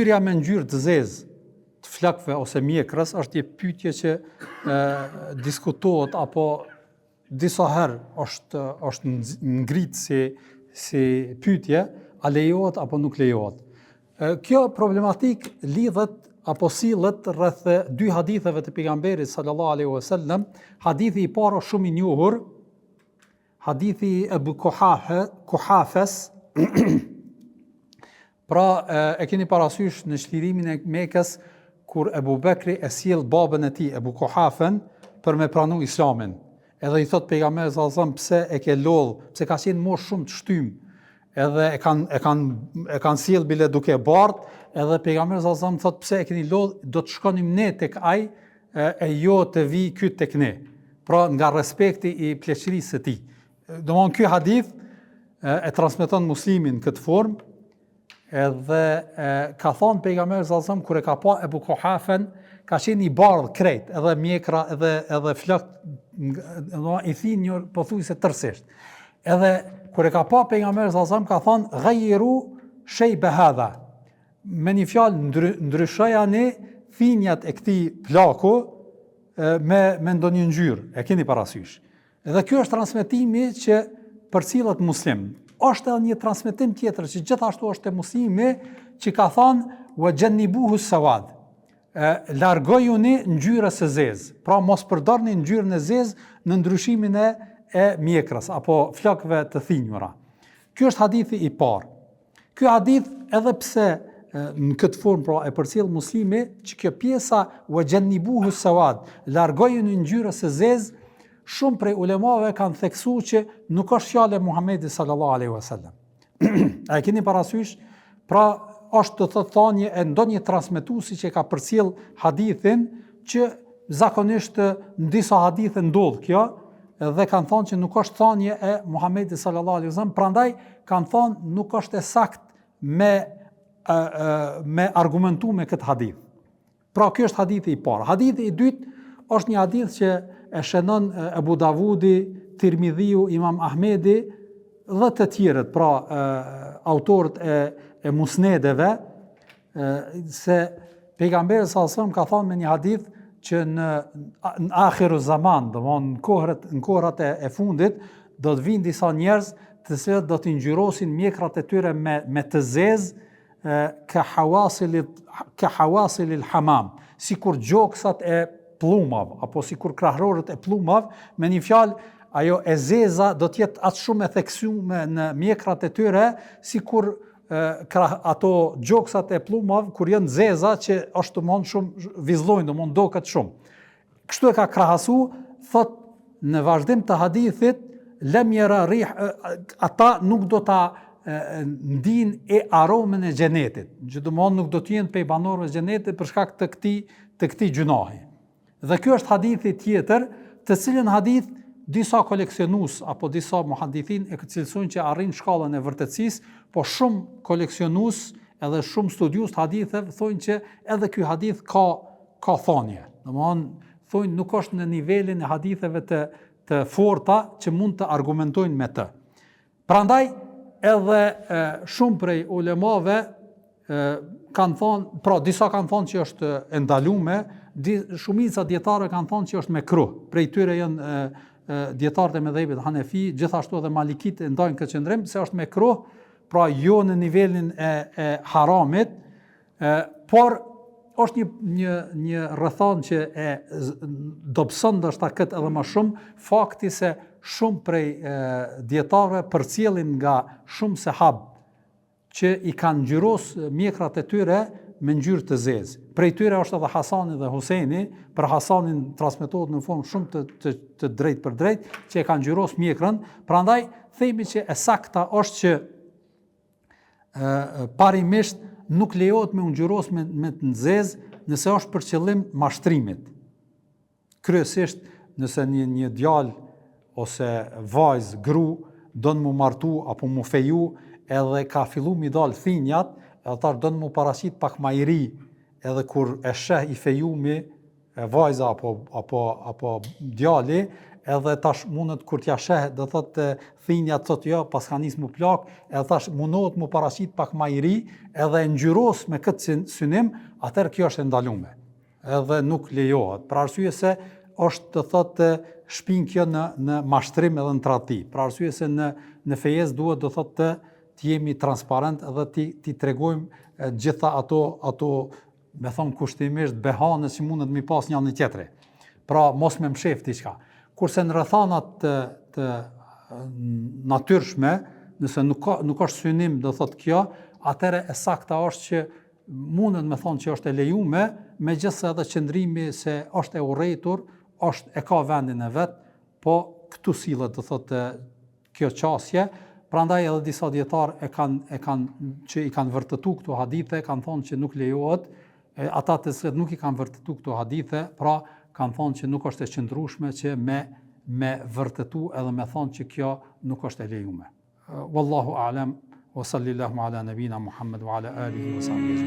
ngjyrja me ngjyrë të zezë të flakëve ose mjekrës është një pyetje që diskutohet apo disa herë është ngritë si pyetje, a lejohet apo nuk lejohet. Kjo problematik lidhet apo sillet rreth dy haditheve të pejgamberit sallallahu alaihi wasallam. Hadithi i parë është shumë i njohur, hadithi i Abu Kuhafes. Pra e keni parasysh në çlirimin e Mekës kur Ebu Bekri e sjell babën e tij, Abu Kuhafen, për me pranu Islamin. Edhe i thot pejgamberi sallallahu alaihi wasallam, pse e ke lodh, pse ka qenë moshë shumë të shtym. Edhe e kanë sjell bile duke bardh, edhe pejgamberi sallallahu alaihi wasallam thot, pse e keni lodh, do të shkonim ne tek ai e jo të vi ky tek ne. Pra nga respekti i pleqërisë së tij. Domthon ky hadith e transmeton Muslimin në këtë formë. Edhe ka thonë pejgamberi sallallahu alaihi wasallam kur e ka pa Abu Kuhafen, ka qenë i bardh krejt, edhe mjekra, edhe flok, i thin një pothuajse tërësisht. Edhe kur e ka pa pejgamberi sallallahu alaihi wasallam ka thonë ghayru shayba hadha. Me një fjalë ndryshojani thinjat e këtij plaku me ndonjë ngjyrë. E keni parasysh. Edhe ky është transmetimi që përcillet Muslim. Është edhe një transmetim tjetër që gjithashtu është e Muslimi që ka thënë wa jannibuhu sawad. Largojuni ngjyrën e zezë. Pra mos përdorni ngjyrën e zezë në ndryshimin e mjekrës apo flokëve të thinjura. Ky është hadithi i parë. Ky hadith edhe pse në këtë formë pra e përcjell Muslimi që kjo pjesa wa jannibuhu sawad, largojuni ngjyrën e zezë, shumë prej ulemave kanë theksuar që nuk është fjalë e Muhamedit sallallahu alaihi wasallam. A e keni parasysh? Pra është të thënie e ndonjë transmetuesi që ka përcjell hadithin që zakonisht në disa hadithe ndodh kjo dhe kanë thonë që nuk është thënie e Muhamedit sallallahu alaihi wasallam, prandaj kanë thonë nuk është e saktë me argumentu me këtë hadith. Pra ky është hadithi i parë. Hadithi i dytë është një hadith që e shënon Abu Davudi, Tirmidhiu, Imam Ahmedi dhe të tjerët, pra autorët e musnedeve, se pejgamberi sallallahu alaihi wasallam ka thënë me një hadith që në akhiru zaman, domthonë në kohrat e fundit, do të vinë disa njerëz të cilët do të ngjyrosin mjekrat e tyre me të zezë ka hawasilil hamam, sikur gjoksat e pllumav, apo sikur krahrorët e pllumav, me një fjalë, ajo e zeza do të jetë atë shumë e theksuar në mjekrat e tyre, sikur ato gjoksat e pllumav kur janë zeza që është domthon shumë vizllojnë, domthon doket shumë. Kështu e ka krahasu, thot në vazhdim të hadithit, lam yara rih, ata nuk do ta ndin e aromën e xhenetit, që domthon nuk do të jenë pej banorëve të xhenetit për shkak të këtij gjunahi. Dhe kjo është hadithi tjetër, të cilën hadith disa koleksionues apo disa muhadithin e cilësojnë që arrin shkallën e vërtetësisë, po shumë koleksionues edhe shumë studiues të haditheve thonë që edhe ky hadith ka thënie. Domthonë thonë nuk është në nivelin e haditheve të forta që mund të argumentojnë me të. Prandaj edhe shumë prej ulemave kanë thonë, pra disa kanë thonë që është e ndaluar, shumica dietarë kanë thonë që është mekruh. Prej tyre janë dietarët e mëdhëbit Hanefi, gjithashtu edhe Malikit e ndajnë këtë qëndrim se është mekruh, pra jo në nivelin e haramit, por është një rrethon që e dobëson ndoshta këtë edhe më shumë, fakti se shumë prej dietarëve përcjellin nga shumë sehab që i kanë ngjyros mjekrat e tyre me ngjyrë të zezë. Prej tyre është edhe Hasani dhe Huseini, për Hasanin transmetohet në formë shumë të drejtë për drejtë, që e kanë ngjyros mjekrën. Prandaj themi që e sakta është që parimisht nuk lejohet me ngjyros me të zezë nëse është për qëllim mashtrimit. Kryesisht nëse një djalë ose vajzë, gru, don mu martu apo mu feju, edhe ka fillu mi dal thinjat, edhe tash don mu paraqit pak më i ri, edhe kur e sheh i fejumi, vajza apo djali, edhe tash mundet kur t'ja sheh, do thotë thinja thotë jo, pas ka nis mu plak, edhe tash mundohet mu paraqit pak më i ri, edhe ngjyros me këtë synim, atëherë kjo është e ndaluar. Edhe nuk lejohet. Për arsye se është të thotë shpin kjo në mashtrim edhe në tradhti. Për arsye se në fejes duhet do thotë të jemi transparent edhe ti tregojmë gjitha ato me thonë kushtimisht behane që mundet mi pas një anë tjetri. Pra mos me mshef diçka. Kurse në rrethanat të natyrshme, nëse nuk është synim do thotë kjo, atëherë e sakta është që mundet me thonë që është e lejuar, megjithëse edhe qëndrimi se është e urrëtur, e ka vendin e vet, po këtu sillet do thotë kjo qasje. Prandaj edhe disa dietar që i kanë vërtetuar këto hadithe, kanë thonë që nuk lejohet, ata të cilët nuk i kanë vërtetuar këto hadithe, pra kanë thonë që nuk është e qëndrueshme që me vërtetu edhe me thonë që kjo nuk është e lejuar. Wallahu a'lam, wa sallallahu ala nabina Muhammad wa ala alihi wa sahbihi.